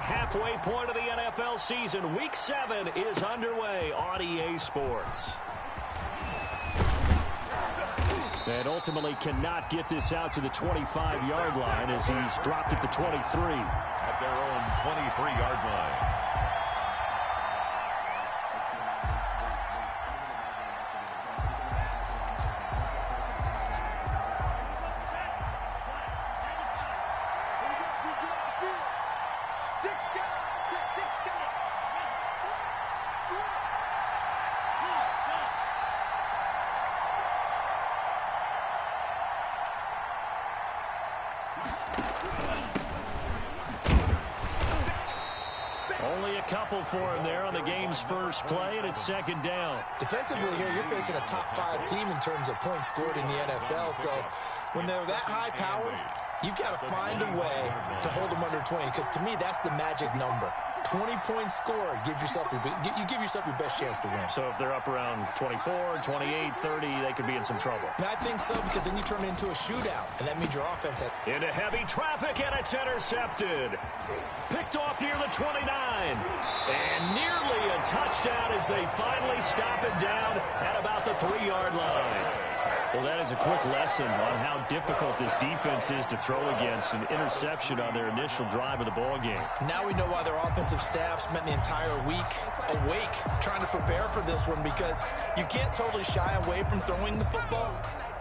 halfway point of the NFL season. Week 7 is underway on EA Sports. And ultimately cannot get this out to the 25-yard line as he's dropped at the 23. At their own 23-yard line. Only a couple for him there on the game's first play, and it's second down. Defensively here, you're facing a top-5 team in terms of points scored in the NFL, so when they're that high-powered, you've got to find a way to hold them under 20, because to me, that's the magic number. 20-point score gives yourself you give yourself your best chance to win. So if they're up around 24, 28, 30, they could be in some trouble. And I think so, because then you turn it into a shootout, and that means your offense has... Into heavy traffic, and it's intercepted. Picked off near the 29. And nearly a touchdown as they finally stop it down at about the 3-yard line. Well, that is a quick lesson on how difficult this defense is to throw against. An interception on their initial drive of the ballgame. Now we know why their offensive staff spent the entire week awake trying to prepare for this one, because you can't totally shy away from throwing the football.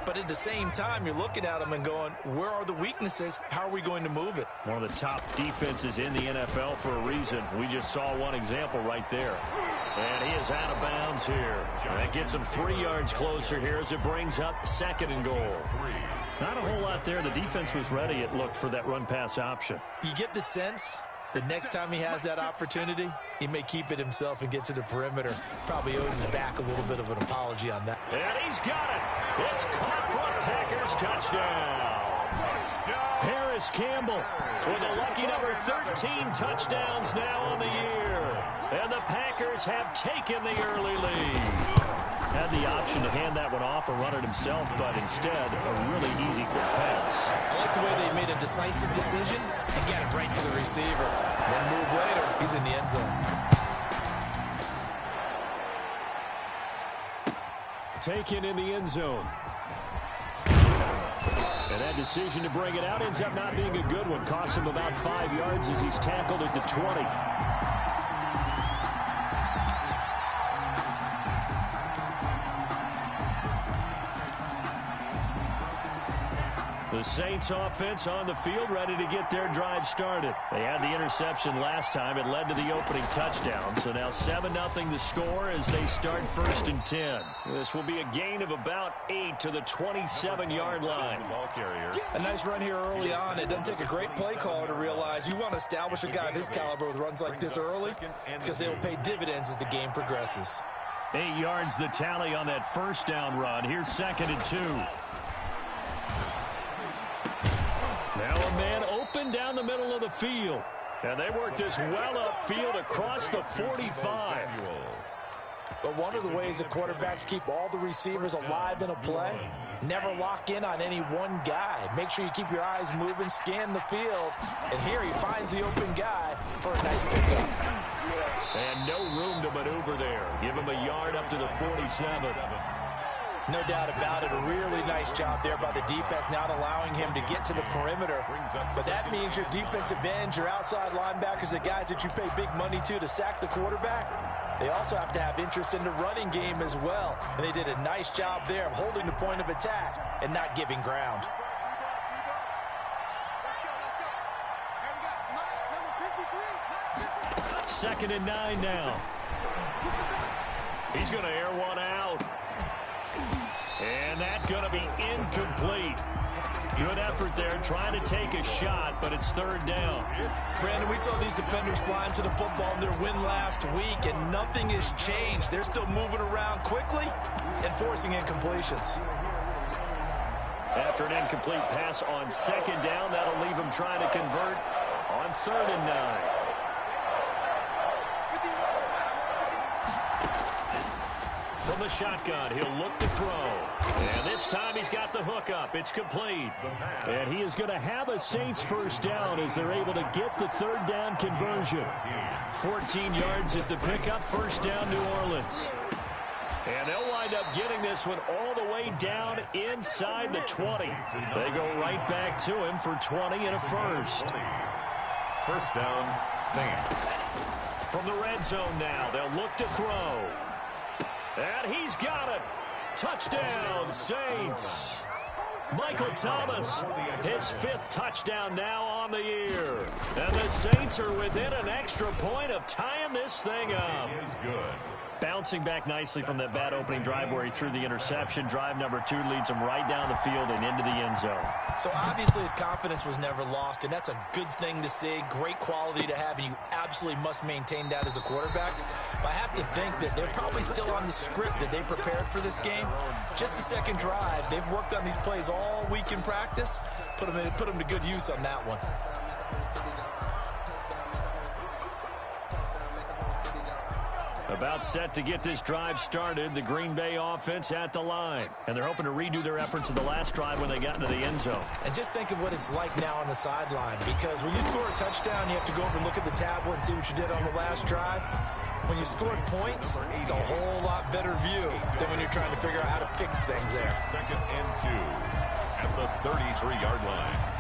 But at the same time, you're looking at them and going, where are the weaknesses? How are we going to move it? One of the top defenses in the NFL for a reason. We just saw one example right there. And he is out of bounds here. And that gets him 3 yards closer here as it brings up 2nd and goal. Not a whole lot there. The defense was ready, it looked, for that run-pass option. You get the sense the next time he has that opportunity, he may keep it himself and get to the perimeter. Probably owes his back a little bit of an apology on that. And he's got it. It's caught for a Packers touchdown. Harris Campbell with a lucky number 13 touchdowns now on the year. And the Packers have taken the early lead. Had the option to hand that one off or run it himself, but instead, a really easy quick pass. I like the way they made a decisive decision and get it right to the receiver. One move later, he's in the end zone. Taken in the end zone. And that decision to bring it out ends up not being a good one. Cost him about 5 yards as he's tackled at the 20. The Saints offense on the field, ready to get their drive started. They had the interception last time. It led to the opening touchdown. So now 7-0 the score as they start 1st and 10. This will be a gain of about 8 to the 27-yard line. A nice run here early on. It doesn't take a great play caller to realize you want to establish a guy of his caliber with runs like this early, because they will pay dividends as the game progresses. 8 yards the tally on that first down run. Here's 2nd and 2. Now a man open down the middle of the field. And they work this well upfield across the 45. But one of the ways that quarterbacks keep all the receivers alive in a play, never lock in on any one guy. Make sure you keep your eyes moving, scan the field. And here he finds the open guy for a nice pickup. And no room to maneuver there. Give him a yard up to the 47. No doubt about it. A really nice job there by the defense, not allowing him to get to the perimeter. But that means your defensive ends, your outside linebackers, the guys that you pay big money to sack the quarterback, they also have to have interest in the running game as well. And they did a nice job there of holding the point of attack and not giving ground. Second and 9 now. He's going to air one out. And that's going to be incomplete. Good effort there, trying to take a shot, but it's 3rd down. Brandon, we saw these defenders flying to the football in their win last week, and nothing has changed. They're still moving around quickly and forcing incompletions. After an incomplete pass on 2nd down, that'll leave him trying to convert on 3rd and 9. From the shotgun, he'll look to throw. And this time he's got the hook up. It's complete. And he is going to have a Saints first down as they're able to get the third down conversion. 14 yards is the pickup. First down, New Orleans. And they'll wind up getting this one all the way down inside the 20. They go right back to him for 20 and a first. First down, Saints. From the red zone now, they'll look to throw. And he's got it. Touchdown, Saints. Michael Thomas, his 5th touchdown now on the year. And the Saints are within an extra point of tying this thing up. Is good. Bouncing back nicely from that bad opening drive where he threw the interception. Drive number 2 leads him right down the field and into the end zone. So obviously his confidence was never lost, and that's a good thing to see. Great quality to have, and you absolutely must maintain that as a quarterback. But I have to think that they're probably still on the script that they prepared for this game. Just the second drive. They've worked on these plays all week in practice. Put them to good use on that one. About set to get this drive started, the Green Bay offense at the line. And they're hoping to redo their efforts in the last drive when they got into the end zone. And just think of what it's like now on the sideline, because when you score a touchdown, you have to go over and look at the tablet and see what you did on the last drive. When you scored points, it's a whole lot better view than when you're trying to figure out how to fix things there. Second and 2 at the 33-yard line.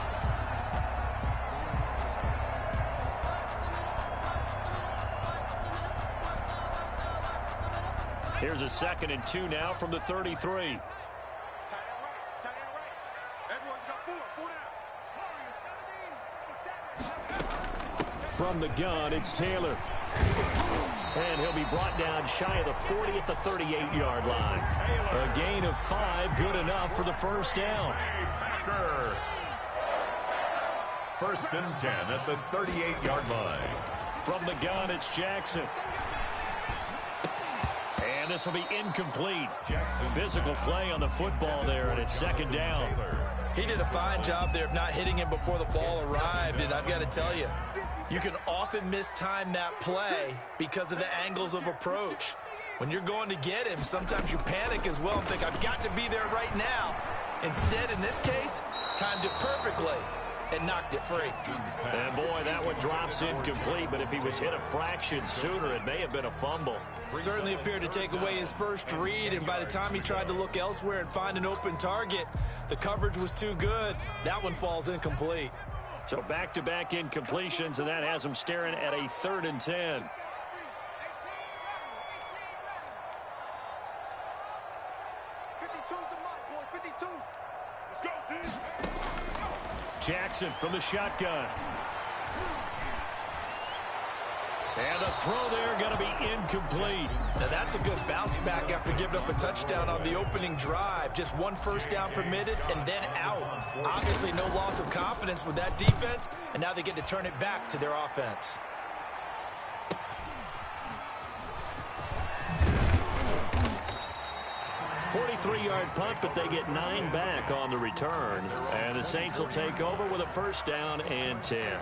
Here's a 2nd and 2 now from the 33. From the gun, it's Taylor. And he'll be brought down shy of the 40 at the 38-yard line. A gain of 5, good enough for the first down. First and 10 at the 38-yard line. From the gun, it's Jackson. And this will be incomplete. Physical play on the football there, and it's second down. He did a fine job there of not hitting him before the ball arrived, and I've got to tell you, you can often mistime that play because of the angles of approach. When you're going to get him, sometimes you panic as well and think, I've got to be there right now. Instead, in this case, timed it perfectly and knocked it free. And boy, that one drops incomplete, but if he was hit a fraction sooner, it may have been a fumble. Certainly appeared to take away his first read, and by the time he tried to look elsewhere and find an open target, the coverage was too good. That one falls incomplete. So back-to-back incompletions, and that has him staring at a 3rd and 10. Jackson from the shotgun. And the throw there going to be incomplete. Now that's a good bounce back after giving up a touchdown on the opening drive. Just 1 first down permitted and then out. Obviously no loss of confidence with that defense, and now they get to turn it back to their offense. .43-yard punt, but they get 9 back on the return. And the Saints will take over with a first down and 10.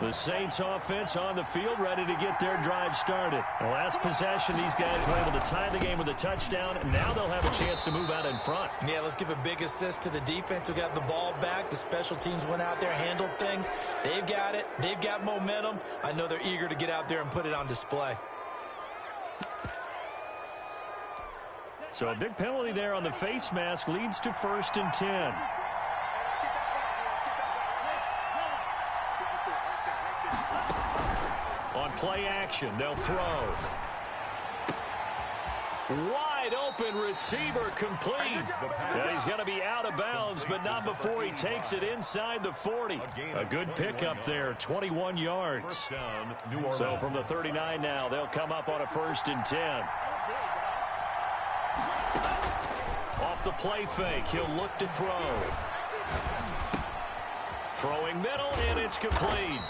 The Saints offense on the field, ready to get their drive started. The last possession, these guys were able to tie the game with a touchdown, and now they'll have a chance to move out in front. Yeah, let's give a big assist to the defense who got the ball back. The special teams went out there, handled things. They've got it. They've got momentum. I know they're eager to get out there and put it on display. So a big penalty there on the face mask leads to 1st and 10. On play action, they'll throw. Wide open receiver complete. Yeah, he's going to be out of bounds, but not before he takes it inside the 40. A good pickup there, 21 yards. So from the 39 now, they'll come up on a 1st and 10. Off the play fake, he'll look to throw. Throwing middle, and it's complete.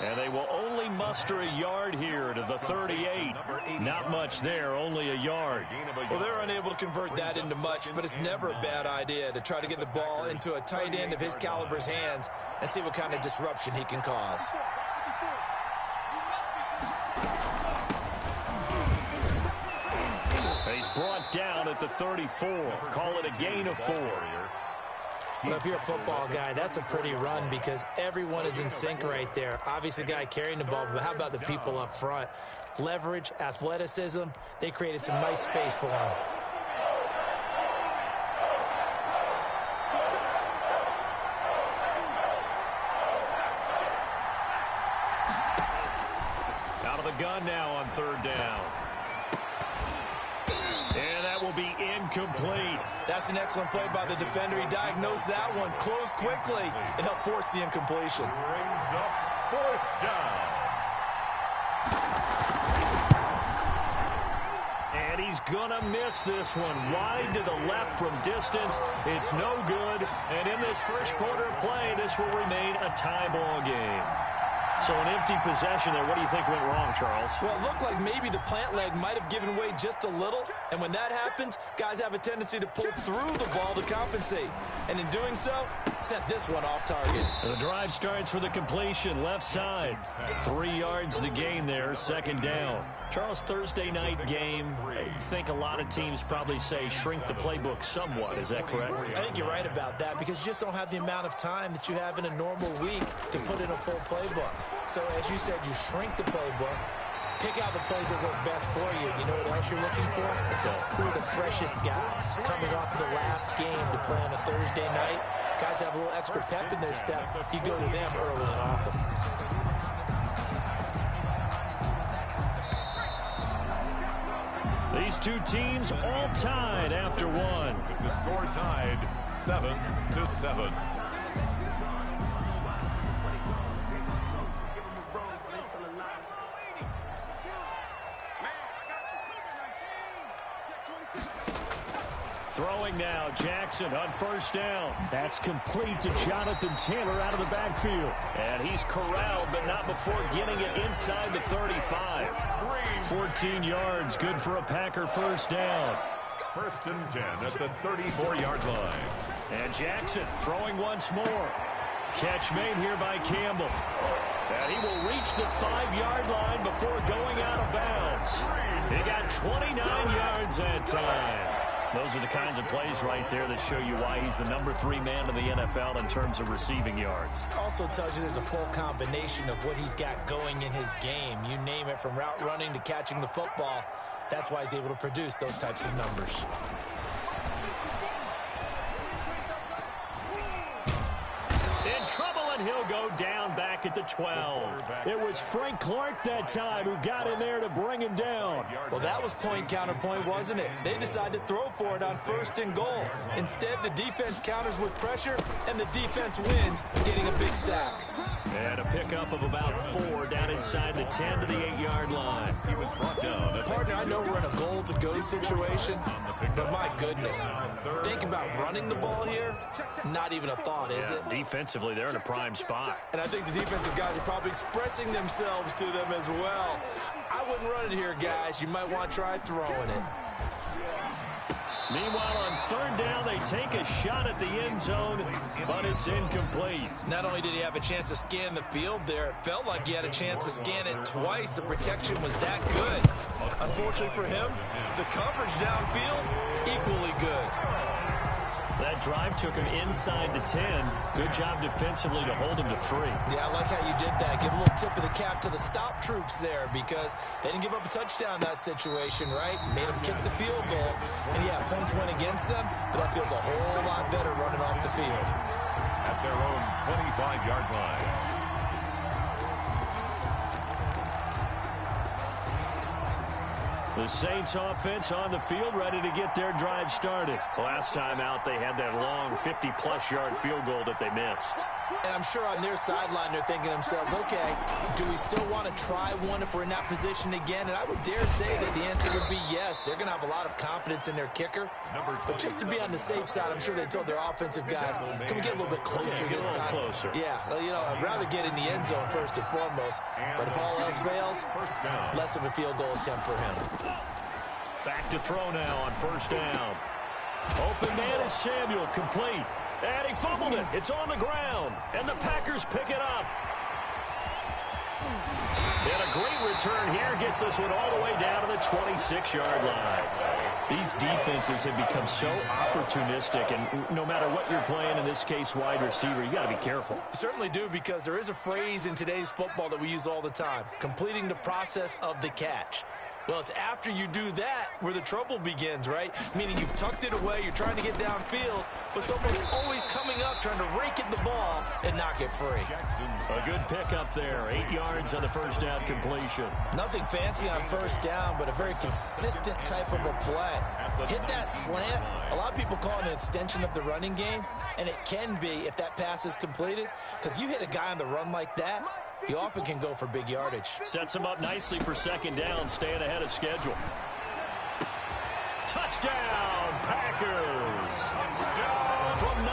And they will only muster a yard here to the 38. Not much there, only a yard. Well, they're unable to convert that into much, but it's never a bad idea to try to get the ball into a tight end of his caliber's hands and see what kind of disruption he can cause. He's brought down at the 34. Call it a gain of 4. Well, if you're a football guy, that's a pretty run because everyone is in sync right there. Obviously, the guy carrying the ball, but how about the people up front? Leverage, athleticism, they created some nice space for him. Out of the gun now on 3rd down. And that will be incomplete. That's an excellent play by the defender. He diagnosed that one, closed quickly, and helped force the incompletion. Brings up 4th down. And he's going to miss this one. Wide to the left from distance. It's no good. And in this first quarter of play, this will remain a tie ball game. So an empty possession there. What do you think went wrong, Charles? Well, it looked like maybe the plant leg might have given way just a little. And when that happens, guys have a tendency to pull through the ball to compensate. And in doing so, sent this one off target. And the drive starts with a completion, left side. 3 yards the gain there, 2nd down. Charles, Thursday night game, I think a lot of teams probably say shrink the playbook somewhat. Is that correct? I think you're right about that because you just don't have the amount of time that you have in a normal week to put in a full playbook. So as you said, you shrink the playbook, pick out the plays that work best for you. You know what else you're looking for? Who are the freshest guys coming off of the last game to play on a Thursday night? Guys have a little extra pep in their step. You go to them early and often. These two teams all tied after one. The score tied 7-7. Throwing now, Jackson on 1st down. That's complete to Jonathan Taylor out of the backfield. And he's corralled, but not before getting it inside the 35. 14 yards, good for a Packer 1st down. 1st and 10 at the 34-yard line. And Jackson throwing once more. Catch made here by Campbell. And he will reach the 5-yard line before going out of bounds. He got 29 yards that time. Those are the kinds of plays right there that show you why he's the number 3 man in the NFL in terms of receiving yards. Also tells you there's a full combination of what he's got going in his game. You name it, from route running to catching the football. That's why he's able to produce those types of numbers. In trouble, and he'll go down back at the 12. It was Frank Clark that time who got in there to bring him down. Well, that was point counterpoint, wasn't it? They decided to throw for it on 1st and goal. Instead, the defense counters with pressure, and the defense wins, getting a big sack. And a pickup of about 4 down inside the 10 to the 8-yard line. He was brought down. Partner, I know we're in a goal-to-go situation, but my goodness, think about running the ball here. Not even a thought, is it? Defensively, they're in a prime spot. And I think the defensive guys are probably expressing themselves to them as well. I wouldn't run it here, guys. You might want to try throwing it. Meanwhile, on 3rd down, they take a shot at the end zone, but it's incomplete. Not only did he have a chance to scan the field there, it felt like he had a chance to scan it twice. The protection was that good. Unfortunately for him, the coverage downfield, equally good. That drive took him inside the 10. Good job defensively to hold him to 3. Yeah, I like how you did that. Give a little tip of the cap to the stop troops there because they didn't give up a touchdown in that situation, right? Made them kick the field goal. And, yeah, points went against them, but that feels a whole lot better running off the field. At their own 25-yard line. The Saints offense on the field, ready to get their drive started. Last time out, they had that long 50-plus yard field goal that they missed. And I'm sure on their sideline, they're thinking to themselves, okay, do we still want to try one if we're in that position again? And I would dare say that the answer would be yes. They're going to have a lot of confidence in their kicker. But just to be on the safe side, I'm sure they told their offensive guys, can we get a little bit closer this time? Closer. Yeah, well, you know, I'd rather get in the end zone first and foremost. But if all else fails, less of a field goal attempt for him. Back to throw now on first down. Open man is Samuel, complete. And he fumbled it. It's on the ground. And the Packers pick it up. And a great return here gets this one all the way down to the 26-yard line. These defenses have become so opportunistic, and no matter what you're playing, in this case wide receiver, you got to be careful. You certainly do, because there is a phrase in today's football that we use all the time, completing the process of the catch. Well, it's after you do that where the trouble begins, right? Meaning you've tucked it away, you're trying to get downfield, but someone's always coming up trying to rake at the ball and knock it free. A good pickup there, 8 yards on the first down completion. Nothing fancy on first down, but a very consistent type of a play. Hit that slant. A lot of people call it an extension of the running game, and it can be if that pass is completed, because you hit a guy on the run like that, he often can go for big yardage. Sets him up nicely for second down, staying ahead of schedule. Touchdown, Packers! From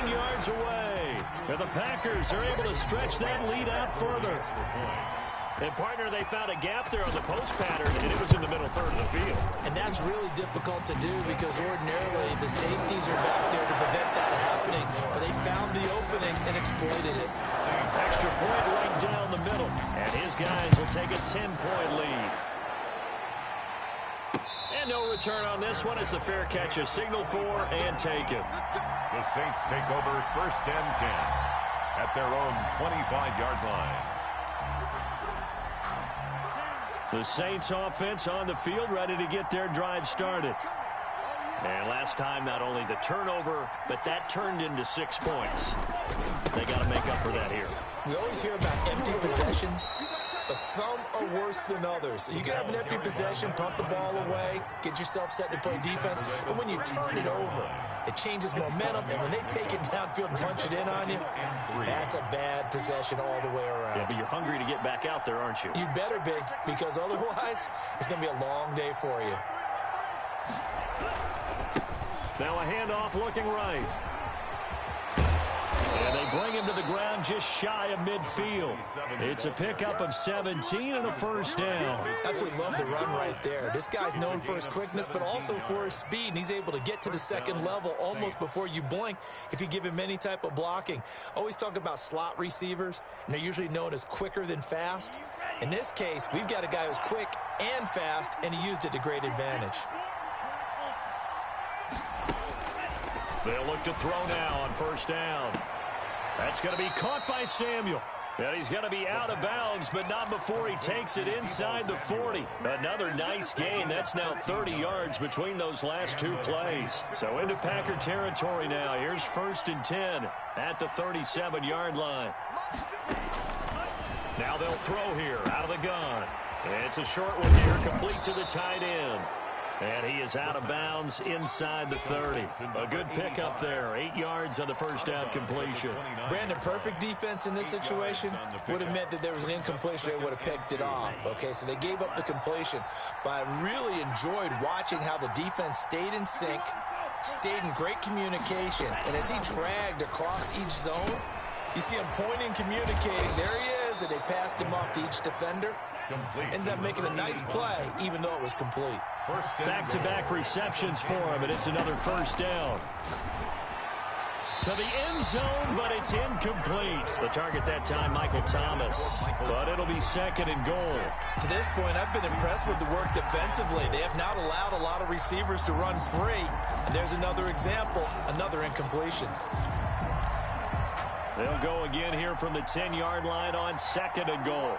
19 yards away. And the Packers are able to stretch that lead out further. And, partner, they found a gap there on the post pattern, and it was in the middle third of the field. And that's really difficult to do because ordinarily the safeties are back there to prevent that happening. But they found the opening and exploited it. Extra point right down the middle. And his guys will take a 10-point lead. And no return on this one as the fair catch is signaled for and taken. The Saints take over first and 10 at their own 25-yard line. The Saints offense on the field, ready to get their drive started. And last time, not only the turnover, but that turned into 6 points. They got to make up for that here. We always hear about empty possessions, but some are worse than others. You can have an empty possession, punt the ball away, get yourself set to play defense, but when you turn it over, it changes momentum, and when they take it downfield and punch it in on you, that's a bad possession all the way around. Yeah, but you're hungry to get back out there, aren't you? You better be, because otherwise, it's going to be a long day for you. Now a handoff looking right. And they bring him to the ground just shy of midfield. It's a pickup of 17 and a first down. Absolutely love the run right there. This guy's known for his quickness, but also for his speed. And he's able to get to the second level almost before you blink if you give him any type of blocking. Always talk about slot receivers, and they're usually known as quicker than fast. In this case, we've got a guy who's quick and fast, and he used it to great advantage. They'll look to throw now on first down. That's going to be caught by Samuel. And he's going to be out of bounds, but not before he takes it inside the 40. Another nice gain. That's now 30 yards between those last two plays. So into Packer territory now. Here's first and 10 at the 37-yard line. Now they'll throw here out of the gun. It's a short one here, complete to the tight end. And he is out of bounds inside the 30. A good pickup there. 8 yards on the first down completion. Brandon, perfect defense in this situation would have meant that there was an incompletion. They would have picked it off. Okay, so they gave up the completion. But I really enjoyed watching how the defense stayed in sync, stayed in great communication. And as he dragged across each zone, you see him pointing, communicating. There he is, and they passed him off to each defender. Ended up making a nice play, even though it was complete. Back-to-back receptions for him, and it's another first down. To the end zone, but it's incomplete. The target that time, Michael Thomas. But it'll be second and goal. To this point, I've been impressed with the work defensively. They have not allowed a lot of receivers to run free. And there's another example, another incompletion. They'll go again here from the 10-yard line on second and goal.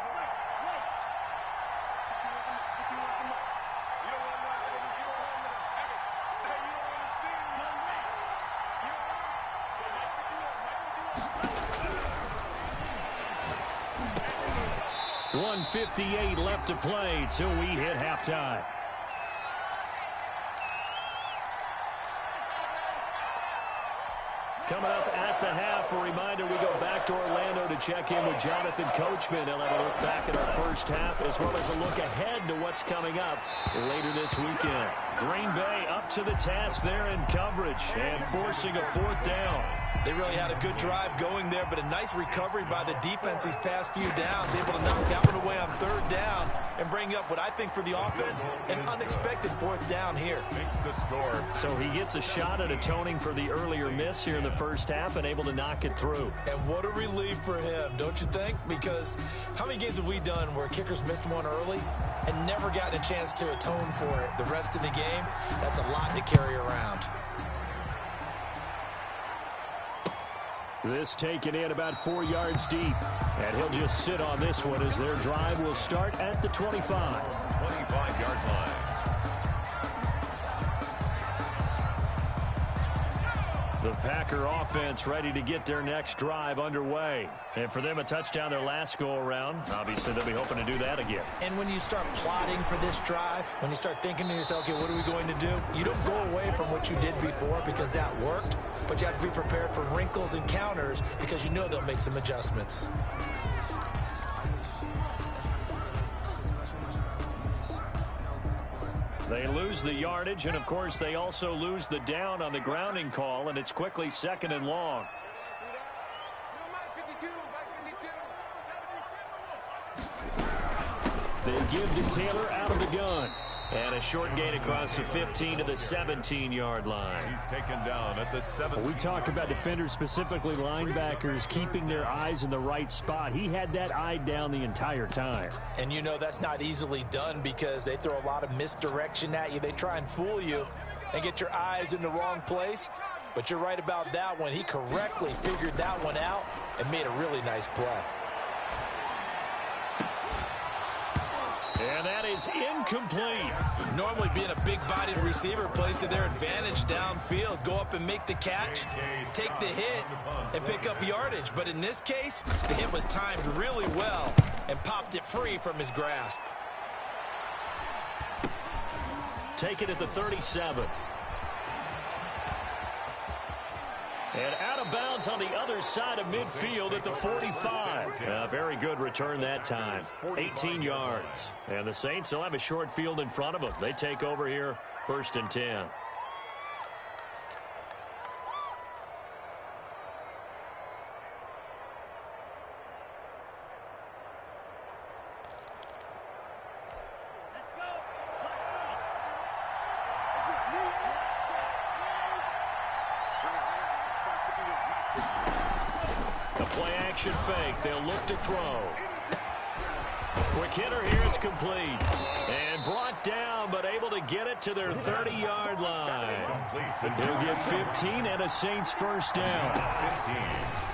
.158 left to play till we hit halftime. Coming up at the half, a reminder we go back to Orlando to check in with Jonathan Coachman. He'll have a look back at our first half as well as a look ahead to what's coming up later this weekend. Green Bay up to the task there in coverage and forcing a fourth down. They really had a good drive going there, but a nice recovery by the defense these past few downs, able to knock that one away on third down and bring up what I think for the offense, an unexpected fourth down here. Makes the score. So he gets a shot at atoning for the earlier miss here in the first half and able to knock it through. And what a relief for him, don't you think? Because how many games have we done where kickers missed one early and never gotten a chance to atone for it the rest of the game? That's a lot to carry around. This taken in about 4 yards deep. And he'll just sit on this one as their drive will start at the 25. 25-yard line. The Packer offense ready to get their next drive underway. And for them, a touchdown their last go-around. Obviously, they'll be hoping to do that again. And when you start plotting for this drive, when you start thinking to yourself, okay, what are we going to do? You don't go away from what you did before because that worked, but you have to be prepared for wrinkles and counters because you know they'll make some adjustments. They lose the yardage, and, of course, they also lose the down on the grounding call, and it's quickly second and long. They give to Taylor out of the gun. And a short gain across the 15 to the 17-yard line. He's taken down at the 7. We talk about defenders, specifically linebackers, keeping their eyes in the right spot. He had that eye down the entire time. And you know that's not easily done because they throw a lot of misdirection at you. They try and fool you and get your eyes in the wrong place. But you're right about that one. He correctly figured that one out and made a really nice play. And that is incomplete. Normally being a big-bodied receiver plays to their advantage downfield. Go up and make the catch, take the hit, and pick up yardage. But in this case, the hit was timed really well and popped it free from his grasp. Take it at the 37. And out of bounds on the other side of midfield at the 45. A very good return that time. 18 yards. And the Saints will have a short field in front of them. They take over here, 1st and 10. Play-action fake. They'll look to throw. Quick hitter here. It's complete. And brought down, but able to get it to their 30-yard line. He'll get 15 and a Saints first down. 15.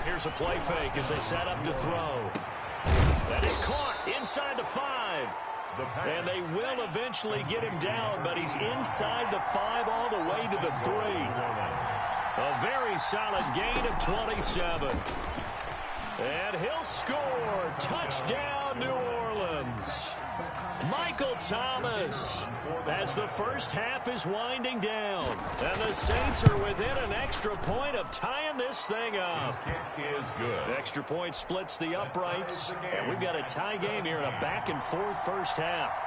Here's a play fake as they set up to throw. That is caught inside the 5. And they will eventually get him down, but he's inside the 5 all the way to the 3. A very solid gain of 27. And he'll score. Touchdown, New Orleans. Michael Thomas as the first half is winding down. And the Saints are within an extra point of tying this thing up. Kick is good. Extra point splits the uprights. And we've got a tie game here in a back-and-forth first half.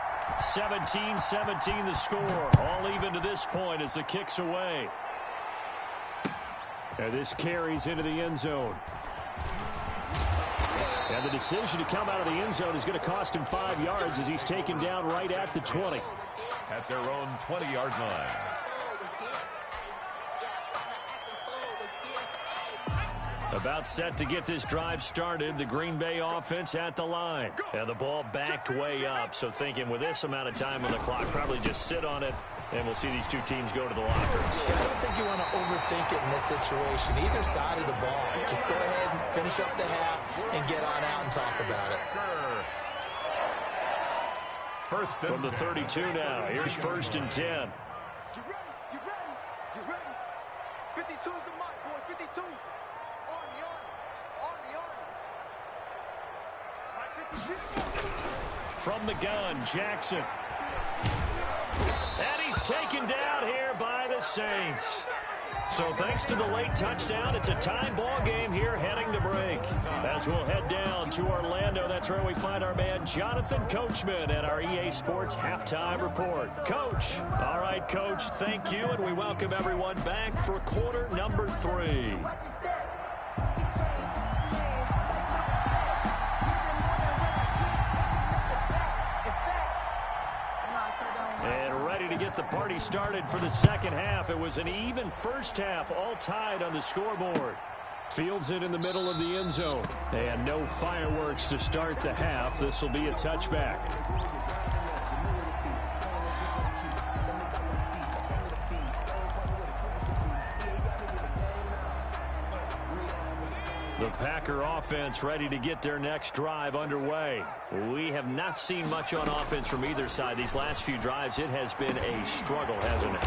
17-17 the score. All even to this point as the kick's away. And this carries into the end zone. And the decision to come out of the end zone is going to cost him 5 yards as he's taken down right at the 20. At their own 20-yard line. About set to get this drive started. The Green Bay offense at the line. And the ball backed way up. So thinking with this amount of time on the clock, probably just sit on it. And we'll see these two teams go to the lockers. Yeah, I don't think you want to overthink it in this situation. Either side of the ball. Just go ahead and finish up the half and get on out and talk about it. First and from the 32 now. Here's 1st and 10. Get ready. 52 is the mic, boys. 52. From the gun, Jackson. And he's taken down here by the Saints. So thanks to the late touchdown, it's a tie ball game here heading to break. As we'll head down to Orlando, that's where we find our man Jonathan Coachman at our EA Sports Halftime Report. Coach. All right, Coach, thank you, and we welcome everyone back for quarter number 3. And ready to get the party started for the second half. It was an even first half, all tied on the scoreboard. Fields it in the middle of the end zone. And no fireworks to start the half. This will be a touchback. The Packer offense ready to get their next drive underway. We have not seen much on offense from either side. These last few drives, it has been a struggle, hasn't it?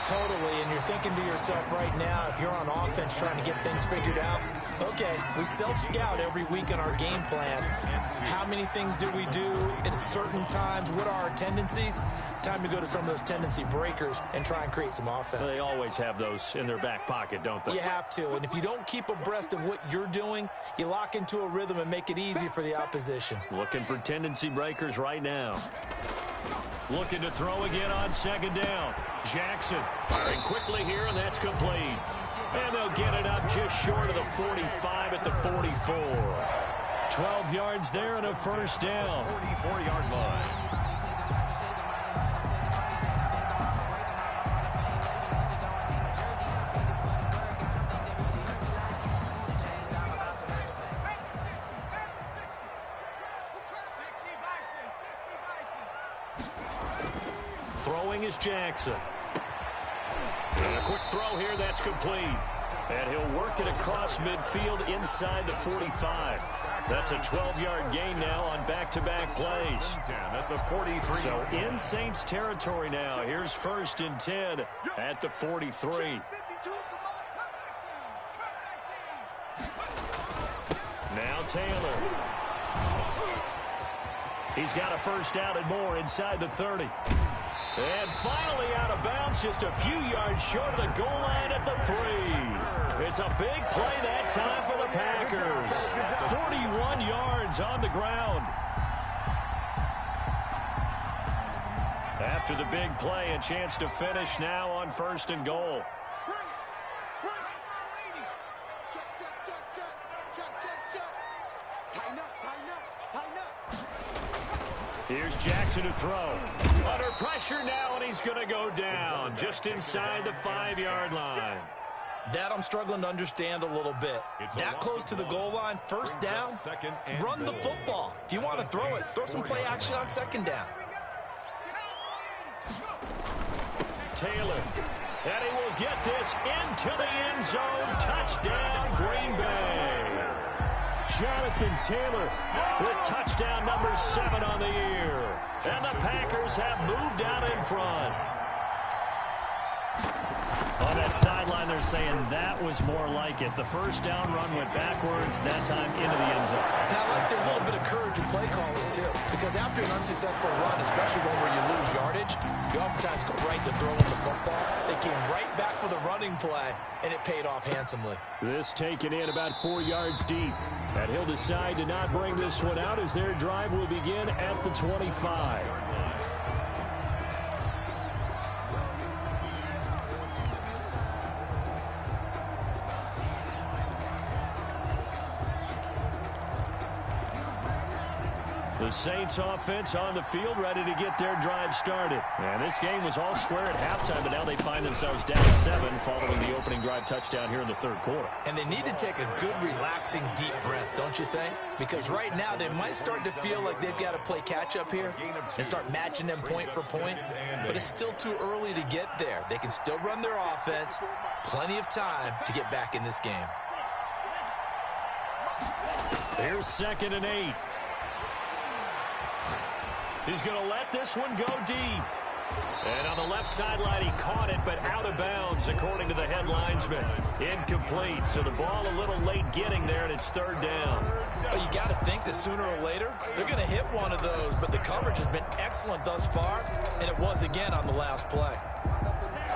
Totally, and you're thinking to yourself right now, if you're on offense trying to get things figured out, okay, we self-scout every week in our game plan. How many things do we do at certain times? What are our tendencies? Time to go to some of those tendency breakers and try and create some offense. Well, they always have those in their back pocket, don't they? You have to, and if you don't keep abreast of what you're doing, you lock into a rhythm and make it easy for the opposition. Looking for tendency breakers right now. Looking to throw again on second down. Jackson firing quickly here, and that's complete. And they'll get it up just short of the 45 at the 44. 12 yards there and a first down. 44-yard line. Throwing is Jackson. And a quick throw here, that's complete. And he'll work it across midfield inside the 45. That's a 12-yard gain now on back-to-back plays. At the 43. So in Saints territory now. Here's 1st and 10 at the 43. Now Taylor. He's got a first down and more inside the 30. And finally out of bounds, just a few yards short of the goal line at the 3. It's a big play that time for the Packers. 41 yards on the ground. After the big play, a chance to finish now on 1st and goal. Here's Jackson to throw. Under pressure now, and he's going to go down just inside the 5-yard line. That I'm struggling to understand a little bit. That close to the goal line, first down, run the football. If you want to throw it, throw some play action on second down. Taylor, and he will get this into the end zone. Touchdown, Green Bay. Jonathan Taylor with touchdown number 7 on the year. And the Packers have moved out in front. On that sideline, they're saying that was more like it. The first down run went backwards, that time into the end zone. And I like their little bit of courage in play calling, too. Because after an unsuccessful run, especially one where you lose yardage, you oftentimes go right to throwing the football. They came right back with a running play, and it paid off handsomely. This taken in about 4 yards deep. And he'll decide to not bring this one out as their drive will begin at the 25. The Saints offense on the field ready to get their drive started. And this game was all square at halftime, but now they find themselves down 7 following the opening drive touchdown here in the 3rd quarter. And they need to take a good, relaxing, deep breath, don't you think? Because right now they might start to feel like they've got to play catch-up here and start matching them point for point. But it's still too early to get there. They can still run their offense. Plenty of time to get back in this game. Here's 2nd and 8. He's going to let this one go deep. And on the left sideline, he caught it, but out of bounds, according to the head linesman. Incomplete, so the ball a little late getting there, and it's 3rd down. Well, you got to think that sooner or later, they're going to hit one of those, but the coverage has been excellent thus far, and it was again on the last play.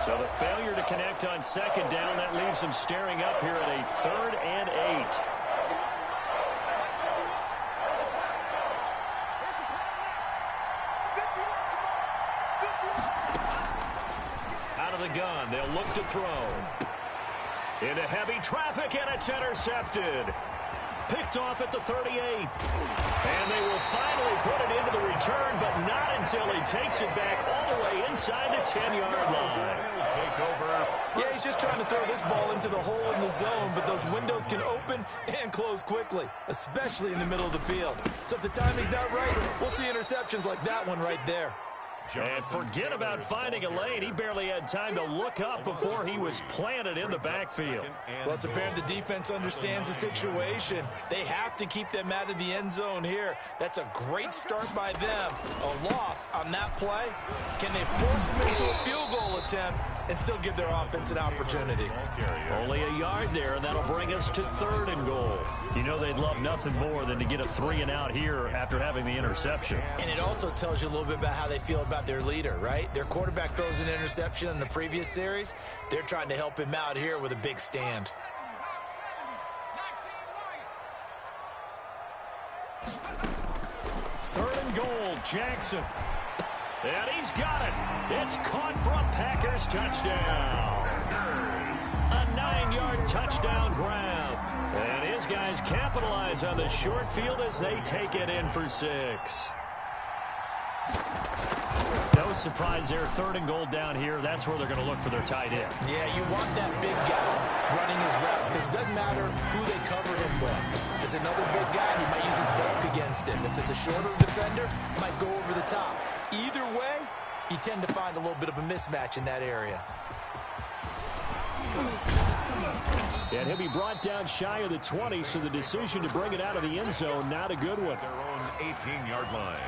So the failure to connect on second down, that leaves them staring up here at a 3rd and 8. Out of the gun, they'll look to throw. Into heavy traffic, and it's intercepted. Picked off at the 38. And they will finally put it into the return, but not until he takes it back all the way inside the 10-yard line. Yeah, he's just trying to throw this ball into the hole in the zone, but those windows can open and close quickly, especially in the middle of the field. So if the timing's not right, we'll see interceptions like that one right there. And forget about finding a lane. He barely had time to look up before he was planted in the backfield. Well, it's apparent the defense understands the situation. They have to keep them out of the end zone here. That's a great start by them. A loss on that play. Can they force them into a field goal attempt and still give their offense an opportunity? Only a yard there, and that'll bring us to 3rd and goal. You know they'd love nothing more than to get a 3-and-out here after having the interception. And it also tells you a little bit about how they feel about their leader, right? Their quarterback throws an interception in the previous series. They're trying to help him out here with a big stand. Third and goal, Jackson. And he's got it. It's caught for a Packers touchdown. A 9-yard touchdown grab. And his guys capitalize on the short field as they take it in for 6. No surprise there. 3rd and goal down here. That's where they're going to look for their tight end. Yeah, you want that big guy running his routes because it doesn't matter who they cover him with. If it's another big guy, he might use his bulk against him. If it's a shorter defender, he might go over the top. Either way, you tend to find a little bit of a mismatch in that area. And he'll be brought down shy of the 20, so the decision to bring it out of the end zone, not a good one. Their own 18-yard line.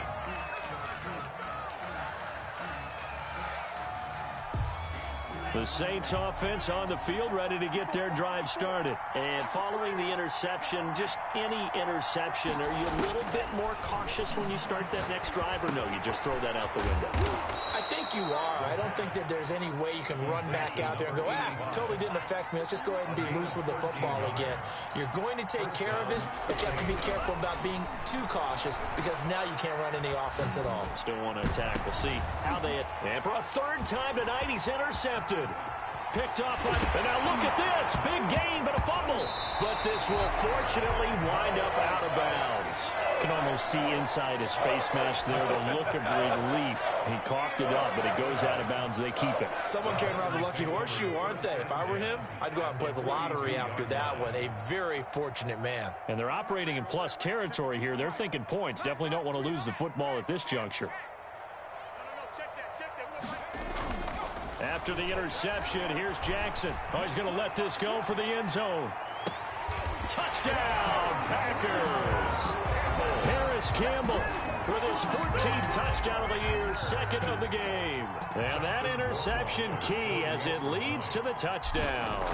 The Saints offense on the field, ready to get their drive started. And following the interception, just any interception, are you a little bit more cautious when you start that next drive, or no, you just throw that out the window? I think you are. I don't think that there's any way you can run back out there and go, totally didn't affect me. Let's just go ahead and be loose with the football again. You're going to take care of it, but you have to be careful about being too cautious because now you can't run any offense at all. Still want to attack. We'll see how they... And for a 3rd time tonight, he's intercepted. Picked up on... And now look at this. Big gain, but a fumble. But this will fortunately wind up out of bounds. You can almost see inside his face mask there the look of relief. He coughed it up, but it goes out of bounds. They keep it. Someone carrying around a lucky horseshoe, aren't they? If I were him, I'd go out and play the lottery after that one. A very fortunate man. And they're operating in plus territory here. They're thinking points. Definitely don't want to lose the football at this juncture. After the interception, here's Jackson. Oh, he's going to let this go for the end zone. Touchdown, Packers. Harris Campbell with his 14th touchdown of the year, 2nd of the game. And that interception key as it leads to the touchdown.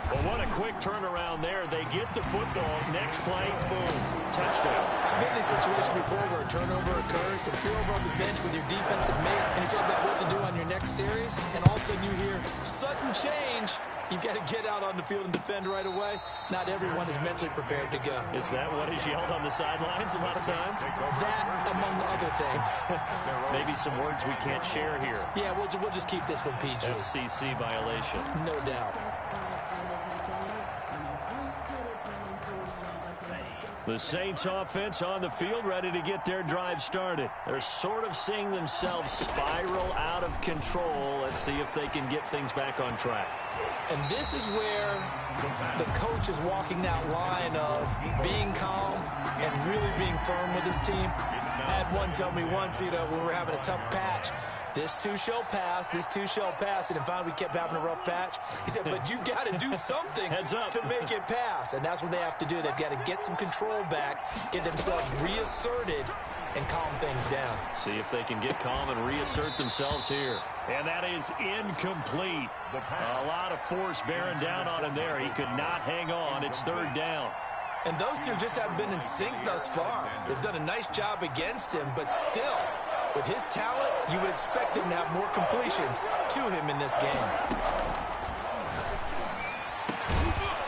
Well, what a quick turnaround there. They get the football. Next play, boom, touchdown. I've been in this situation before where a turnover occurs. If you're over on the bench with your defensive mate and you talk about what to do on your next series, and all of a sudden you hear sudden change, you've got to get out on the field and defend right away. Not everyone is mentally prepared to go. Is that what is yelled on the sidelines a lot of times? That, among other things. Maybe some words we can't share here. Yeah, we'll just keep this one PG. FCC violation. No doubt. The Saints offense on the field, ready to get their drive started. They're sort of seeing themselves spiral out of control. Let's see if they can get things back on track. And this is where the coach is walking that line of being calm and really being firm with his team. I had one tell me once, when we were having a tough patch, this too shall pass, this too shall pass. And finally we kept having a rough patch. He said, but you've got to do something to make it pass. And that's what they have to do. They've got to get some control back, get themselves reasserted, and calm things down. See if they can get calm and reassert themselves here. And that is incomplete. A lot of force bearing down on him there. He could not hang on. It's 3rd down. And those two just haven't been in sync thus far. They've done a nice job against him, but still, with his talent, you would expect him to have more completions to him in this game.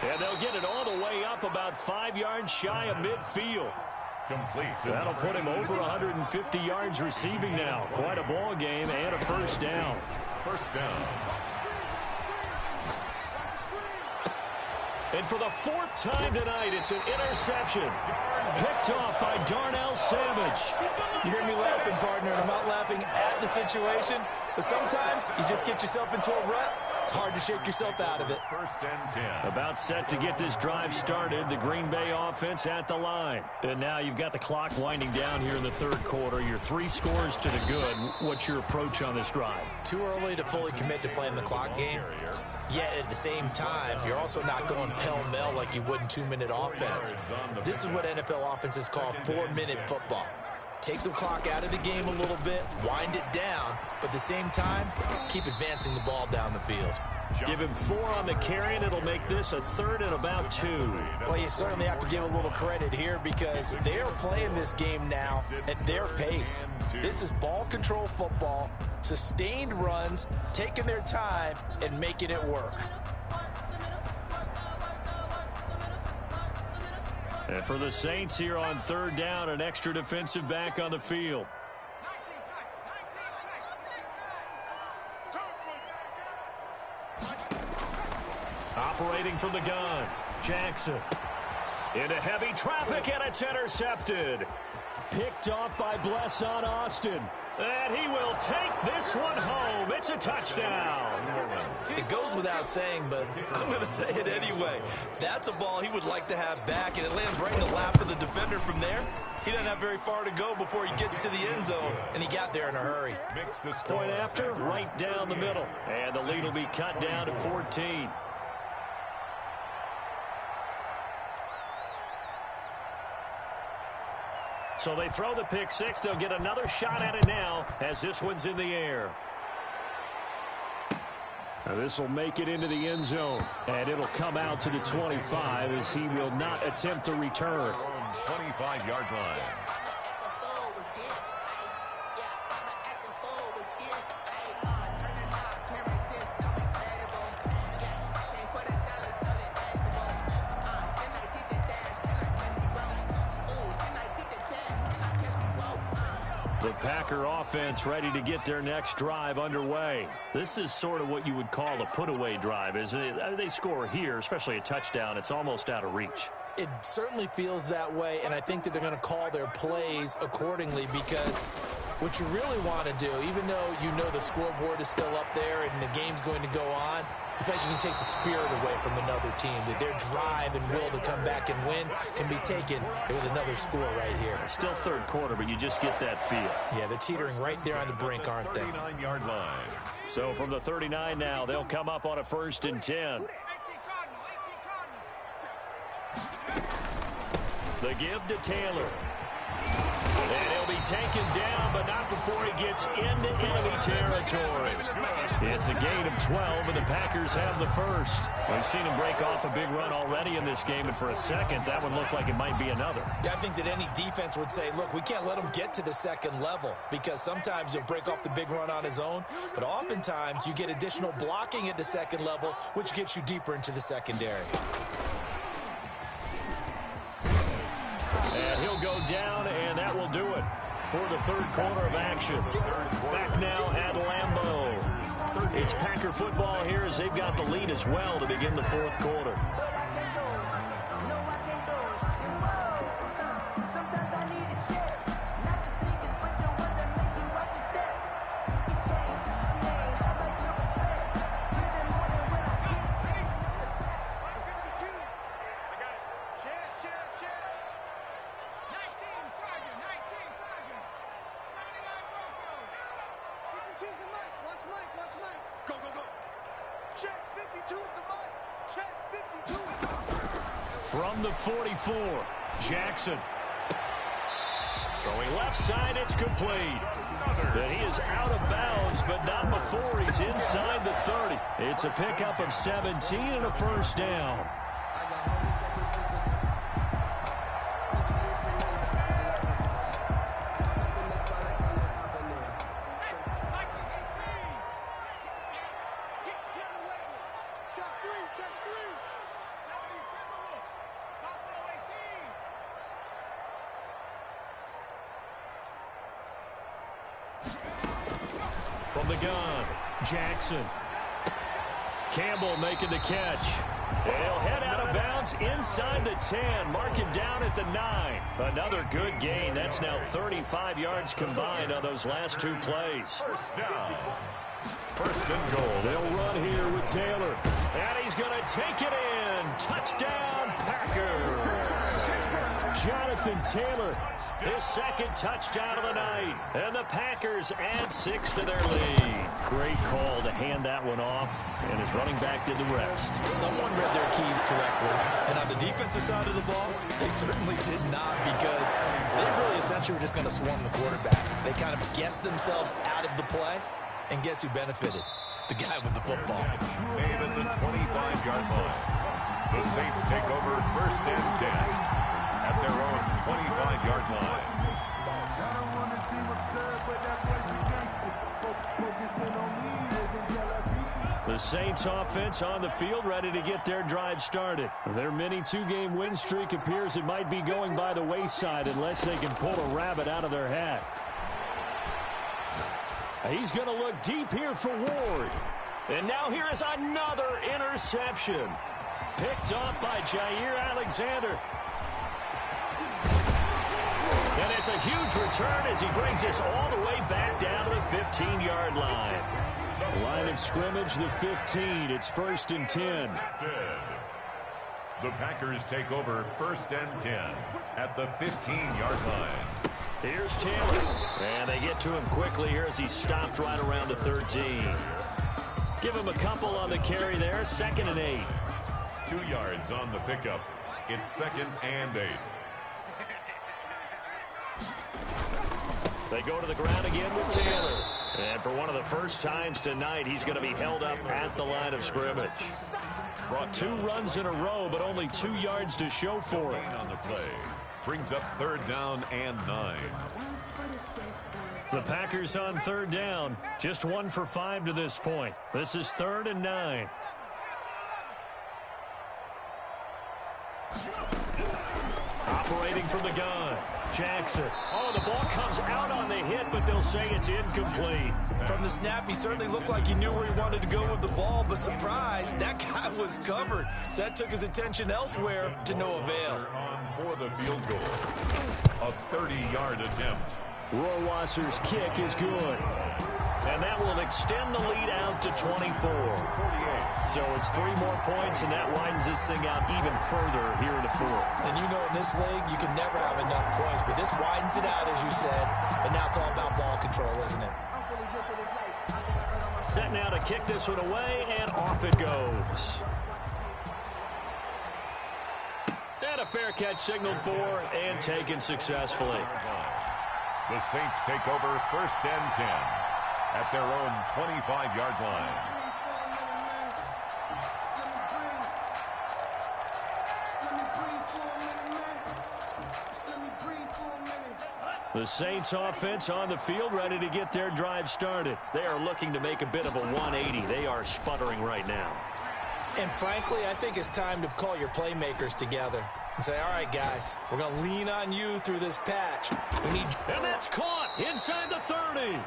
And they'll get it all the way up about 5 yards shy of midfield. Complete. That'll put him over 150 yards receiving now. Quite a ball game and a first down. First down. And for the 4th time tonight, it's an interception. Picked off by Darnell Savage. You hear me laughing, partner, and I'm not laughing at the situation, but sometimes you just get yourself into a rut. It's hard to shake yourself out of it. First and 10. About set to get this drive started. The Green Bay offense at the line. And now you've got the clock winding down here in the 3rd quarter. You're 3 scores to the good. What's your approach on this drive? Too early to fully commit to playing the clock game. Yet at the same time, you're also not going pell-mell like you would in 2-minute offense. This is what NFL offenses call 4-minute football. Take the clock out of the game a little bit, wind it down, but at the same time, keep advancing the ball down the field. Give him 4 on the carry, and it'll make this a 3rd and about 2. Well, you certainly have to give a little credit here because they are playing this game now at their pace. This is ball control football, sustained runs, taking their time, and making it work. And for the Saints here on 3rd down, an extra defensive back on the field. Operating from the gun, Jackson. Into heavy traffic, and it's intercepted. Picked off by Blesson Austin. And he will take this one home. It's a touchdown. It goes without saying, but I'm going to say it anyway. That's a ball he would like to have back, and it lands right in the lap of the defender from there. He doesn't have very far to go before he gets to the end zone, and he got there in a hurry. Point after, right down the middle. And the lead will be cut down to 14. So they throw the pick 6. They'll get another shot at it now as this one's in the air. Now this will make it into the end zone. And it'll come out to the 25 as he will not attempt to return. 25-yard line. The Packer offense ready to get their next drive underway. This is sort of what you would call a put-away drive, isn't it? They score here, especially a touchdown. It's almost out of reach. It certainly feels that way, and I think that they're going to call their plays accordingly because what you really want to do, even though you know the scoreboard is still up there and the game's going to go on, in fact, you can take the spirit away from another team. That their drive and will to come back and win can be taken with another score right here. Still 3rd quarter, but you just get that feel. Yeah, they're teetering right there on the brink, aren't they? 39-yard line. So from the 39 now, they'll come up on a 1st and 10. The give to Taylor. And he'll be taken down, but not before he gets into enemy territory. It's a gain of 12, and the Packers have the first. We've seen him break off a big run already in this game, and for a second, that one looked like it might be another. Yeah, I think that any defense would say, look, we can't let him get to the 2nd level because sometimes he'll break off the big run on his own, but oftentimes you get additional blocking at the 2nd level, which gets you deeper into the secondary. And he'll go down, and that will do it for the 3rd quarter of action. Back now at Lambeau. It's Packer football here as they've got the lead as well to begin the 4th quarter. Go, go, go. Check 52 is the mic. Check 52 is the mic. From the 44, Jackson. Throwing left side, it's complete. And he is out of bounds, but not before he's inside the 30. It's a pickup of 17 and a first down. From the gun, Jackson. Campbell making the catch. And he'll head out of bounds inside the 10. Mark him down at the 9. Another good gain. That's now 35 yards combined on those last two plays. First down. First and goal. They'll run here with Taylor. And he's going to take it in. Touchdown, Packers. Jonathan Taylor, his second touchdown of the night. And the Packers add 6 to their lead. Great call to hand that one off. And his running back did the rest. Someone read their keys correctly. And on the defensive side of the ball, they certainly did not, because they really essentially were just going to swarm the quarterback. They kind of guessed themselves out of the play. And guess who benefited? The guy with the football. Made at the 25-yard line. The Saints take over first and 10 at their own 25-yard line. The Saints offense on the field, ready to get their drive started. Their mini two-game win streak appears it might be going by the wayside unless they can pull a rabbit out of their hat. He's going to look deep here for Ward. And now here is another interception. Picked off by Jair Alexander. And it's a huge return as he brings us all the way back down to the 15-yard line. Line of scrimmage, the 15. It's first and 10. The Packers take over first and 10 at the 15-yard line. Here's Taylor. And they get to him quickly here as he stopped right around the 13. Give him a couple on the carry there. Second and 8. 2 yards on the pickup. It's second and 8. They go to the ground again with Taylor. And for one of the first times tonight, he's going to be held up at the line of scrimmage. Brought 2 runs in a row, but only 2 yards to show for it. On the play. Brings up third down and 9. The Packers on third down. Just 1 for 5 to this point. This is 3rd and 9. Operating from the gun, Jackson. Oh, the ball comes out on the hit, but they'll say it's incomplete. From the snap, he certainly looked like he knew where he wanted to go with the ball, but surprise, that guy was covered. So that took his attention elsewhere to no avail. On for the field goal. A 30-yard attempt. Rohrwasser's kick is good. And that will extend the lead out to 24. So it's 3 more points, and that widens this thing out even further here in the 4th. And you know in this league, you can never have enough points, but this widens it out, as you said, and now it's all about ball control, isn't it? Set now to kick this one away, and off it goes. And a fair catch signaled for and taken successfully. The Saints take over first and 10 at their own 25-yard line. The Saints offense on the field, ready to get their drive started. They are looking to make a bit of a 180. They are sputtering right now. And frankly, I think it's time to call your playmakers together and say, all right, guys, we're going to lean on you through this patch. And that's caught inside the 30.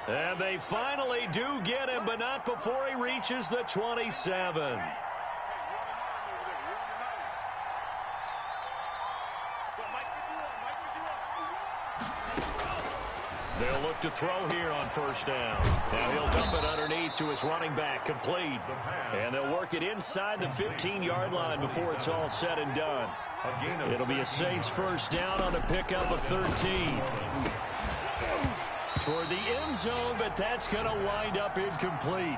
And they finally do get him, but not before he reaches the 27. They'll look to throw here on first down. Now he'll dump it underneath to his running back, complete. And they'll work it inside the 15-yard line before it's all said and done. It'll be a Saints first down on the pickup of 13. Toward the end zone, but that's going to wind up incomplete.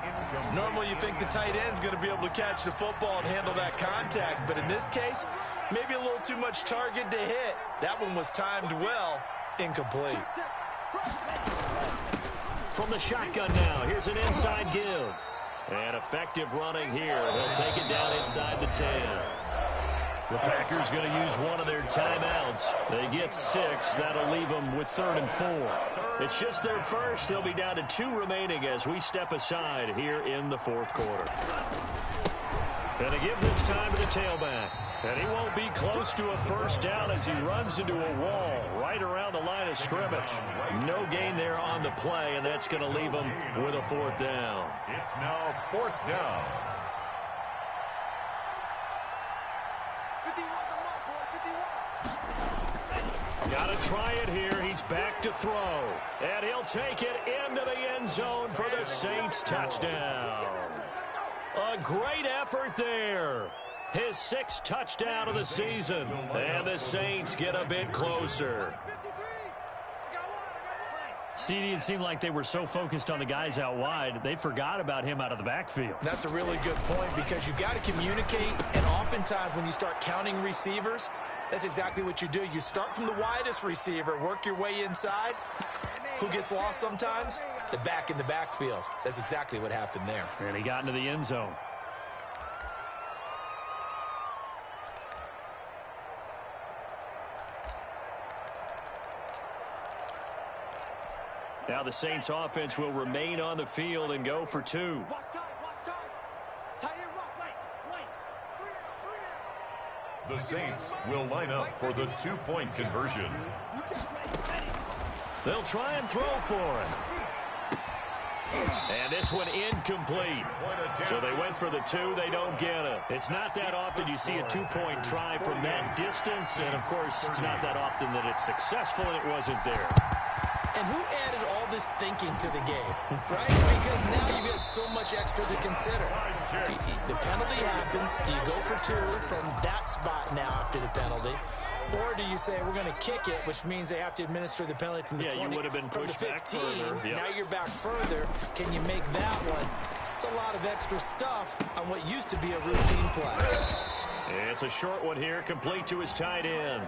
Normally you think the tight end's going to be able to catch the football and handle that contact, but in this case, maybe a little too much target to hit. That one was timed well, incomplete. From the shotgun now, here's an inside give. And effective running here. They'll take it down inside the 10. The Packers going to use one of their timeouts. They get 6. That'll leave them with 3rd and 4. It's just their first. They'll be down to 2 remaining as we step aside here in the 4th quarter. And to give this time to the tailback. And he won't be close to a first down as he runs into a wall right around the line of scrimmage. No gain there on the play, and that's going to leave him with a fourth down. It's now fourth down. 51 the mark, boy, 51. Got to try it here. He's back to throw. And he'll take it into the end zone for the Saints touchdown. A great effort there. His 6th touchdown of the season. And the Saints get a bit closer. CD, it seemed like they were so focused on the guys out wide, they forgot about him out of the backfield. That's a really good point because you've got to communicate, and oftentimes when you start counting receivers, that's exactly what you do. You start from the widest receiver, work your way inside. Who gets lost sometimes? The back in the backfield. That's exactly what happened there. And he got into the end zone. Now the Saints offense will remain on the field and go for 2. Watch time, watch time. Tight end, wait. The Saints will line up for the 2-point conversion. They'll try and throw for it. And this one incomplete. So they went for the 2. They don't get it. It's not that often you see a 2-point try from that distance. And, of course, it's not that often that it's successful, and it wasn't there. And who added all this thinking to the game, right? Because now you get so much extra to consider. The penalty happens. Do you go for 2 from that spot now after the penalty? Or do you say, we're going to kick it, which means they have to administer the penalty from the 20, you would have been pushed from the 15. back further. Yep. Now you're back further. Can you make that one? It's a lot of extra stuff on what used to be a routine play. It's a short one here, complete to his tight end.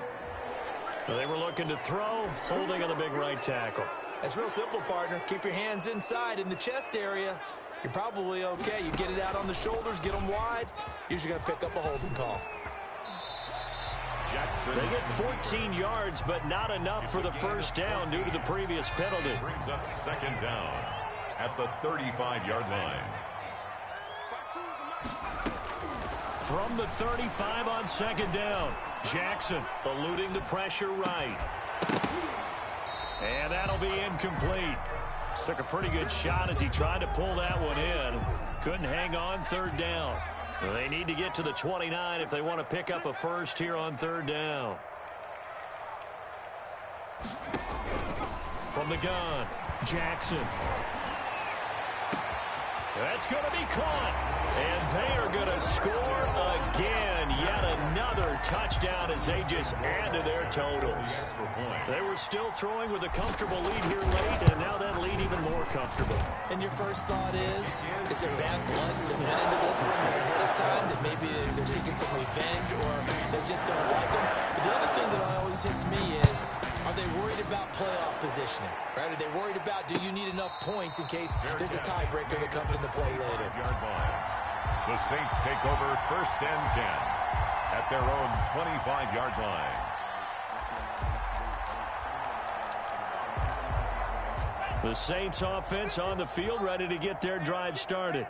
They were looking to throw, holding on the big right tackle. It's real simple, partner. Keep your hands inside in the chest area. You're probably okay. You get it out on the shoulders, get them wide. Usually going to pick up a holding call. Jackson. They get 14 yards, but not enough for the first down due to the previous penalty. Brings up second down at the 35-yard line. From the 35 on second down, Jackson eluding the pressure right. And that'll be incomplete. Took a pretty good shot as he tried to pull that one in. Couldn't hang on third down. They need to get to the 29 if they want to pick up a first here on third down. From the gun, Jackson. That's going to be caught. And they are going to score again. Yet another touchdown as they just add to their totals. They were still throwing with a comfortable lead here late, and now that lead even more comfortable. And your first thought is there bad blood that went into this one ahead of time, that maybe they're seeking some revenge or they just don't like them? But the other thing that always hits me is, are they worried about playoff positioning? Right? Are they worried about, do you need enough points in case there's a tiebreaker that comes into play later? The Saints take over first and 10 at their own 25-yard line. The Saints offense on the field, ready to get their drive started.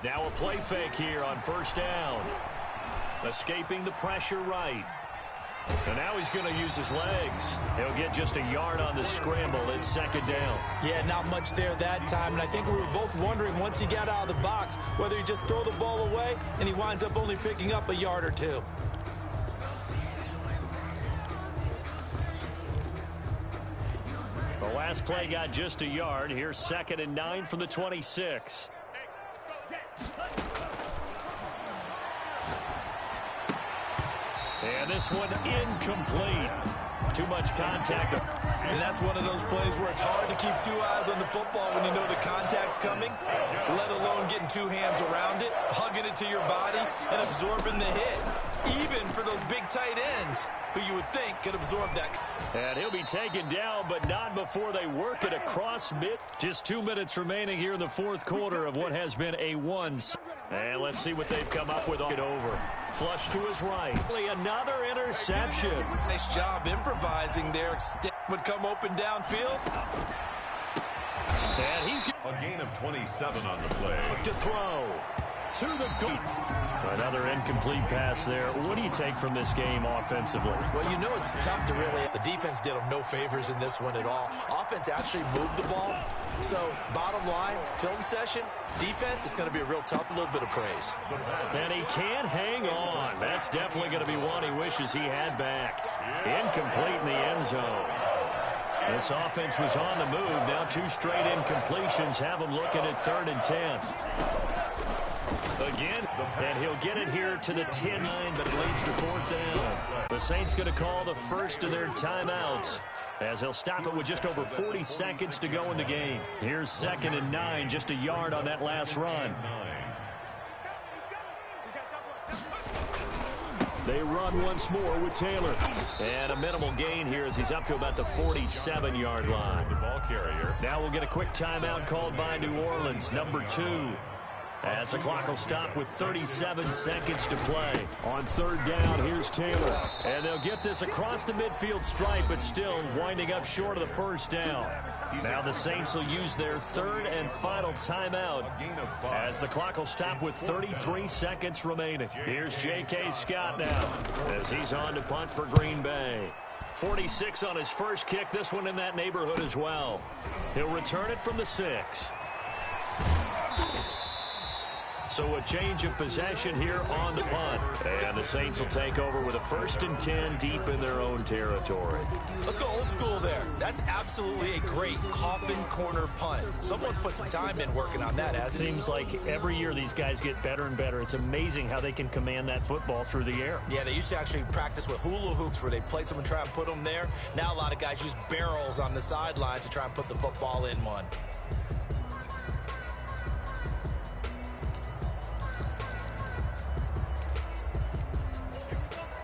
Now a play fake here on first down. Escaping the pressure right. And now he's going to use his legs. He'll get just a yard on the scramble. It's second down. Yeah, not much there that time. And I think we were both wondering once he got out of the box whether he just throw the ball away and he winds up only picking up a yard or 2. The last play got just a yard. Here's second and 9 from the 26. And this one incomplete. Too much contact. And that's one of those plays where it's hard to keep 2 eyes on the football when you know the contact's coming, let alone getting 2 hands around it, hugging it to your body, and absorbing the hit. Even for those big tight ends who you would think could absorb that. And he'll be taken down, but not before they work it across mid. Just 2 minutes remaining here in the fourth quarter of what has been a 1. And let's see what they've come up with on it over. Flush to his right. Another interception. Nice job improvising there. Would come open downfield. And he's a gain of 27 on the play. To throw. To the goal. Another incomplete pass there. What do you take from this game offensively? Well, you know it's tough to really. The defense did them no favors in this one at all. Offense actually moved the ball. So, bottom line, film session, defense is going to be a real tough, a little bit of praise. And he can't hang on. That's definitely going to be one he wishes he had back. Incomplete in the end zone. This offense was on the move. Now 2 straight incompletions have them looking at 3rd and 10. Again, and he'll get it here to the 10-line, but it leads to 4th down. The Saints going to call the first of their timeouts, as they'll stop it with just over 40 seconds to go in the game. Here's 2nd and 9, just a yard on that last run. They run once more with Taylor. And a minimal gain here as he's up to about the 47-yard line. The ball carrier. Now we'll get a quick timeout called by New Orleans, number 2. As the clock will stop with 37 seconds to play. On 3rd down, here's Taylor. And they'll get this across the midfield stripe, but still winding up short of the 1st down. Now the Saints will use their 3rd and final timeout as the clock will stop with 33 seconds remaining. Here's J.K. Scott now as he's on to punt for Green Bay. 46 on his first kick, this one in that neighborhood as well. He'll return it from the 6. So a change of possession here on the punt. And the Saints will take over with a 1st and 10 deep in their own territory. Let's go old school there. That's absolutely a great coffin corner punt. Someone's put some time in working on that, hasn't it? Seems like every year these guys get better and better. It's amazing how they can command that football through the air. Yeah, they used to actually practice with hula hoops where they place them and try and put them there. Now a lot of guys use barrels on the sidelines to try and put the football in one.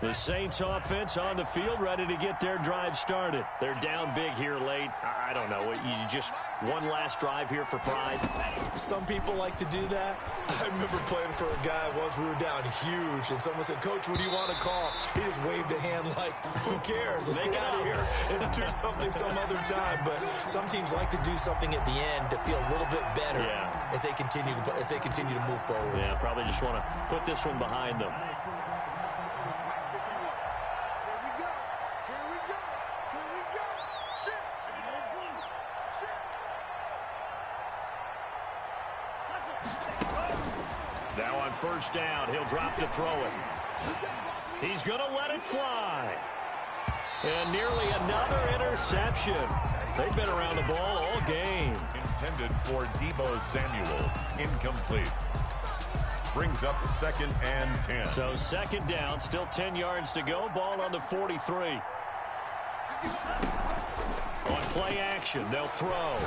The Saints offense on the field, ready to get their drive started. They're down big here late. I don't know. You just one last drive here for pride? Some people like to do that. I remember playing for a guy once. We were down huge, and someone said, "Coach, what do you want to call?" He just waved a hand like, "Who cares? Let's get out of here and do something some other time." But some teams like to do something at the end to feel a little bit better as they continue to move forward. Yeah, probably just want to put this one behind them. Now on 1st down, he'll drop to throw it. He's going to let it fly. And nearly another interception. They've been around the ball all game. Intended for Deebo Samuel. Incomplete. Brings up 2nd and 10. So 2nd down, still 10 yards to go. Ball on the 43. On play action, they'll throw.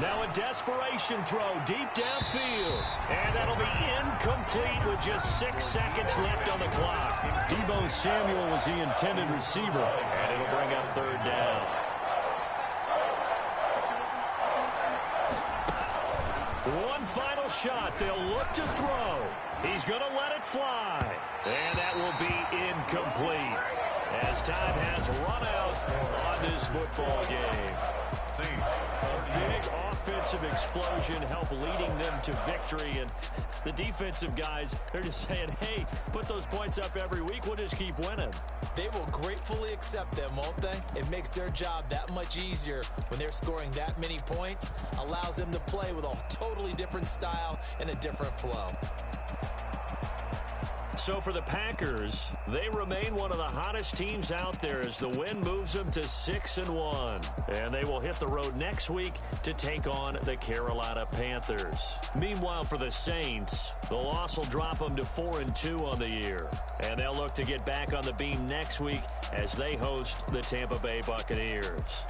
Now a desperation throw deep downfield. And that'll be incomplete with just 6 seconds left on the clock. Deebo Samuel was the intended receiver. And it'll bring up 3rd down. One final shot. They'll look to throw. He's going to let it fly. And that will be incomplete as time has run out on this football game. Saints. Big offensive explosion help leading them to victory. And the defensive guys, they're just saying, hey, put those points up every week. We'll just keep winning. They will gratefully accept them, won't they? It makes their job that much easier when they're scoring that many points. Allows them to play with a totally different style and a different flow. So for the Packers, they remain one of the hottest teams out there as the win moves them to 6-1. And they will hit the road next week to take on the Carolina Panthers. Meanwhile, for the Saints, the loss will drop them to 4-2 on the year. And they'll look to get back on the beam next week as they host the Tampa Bay Buccaneers.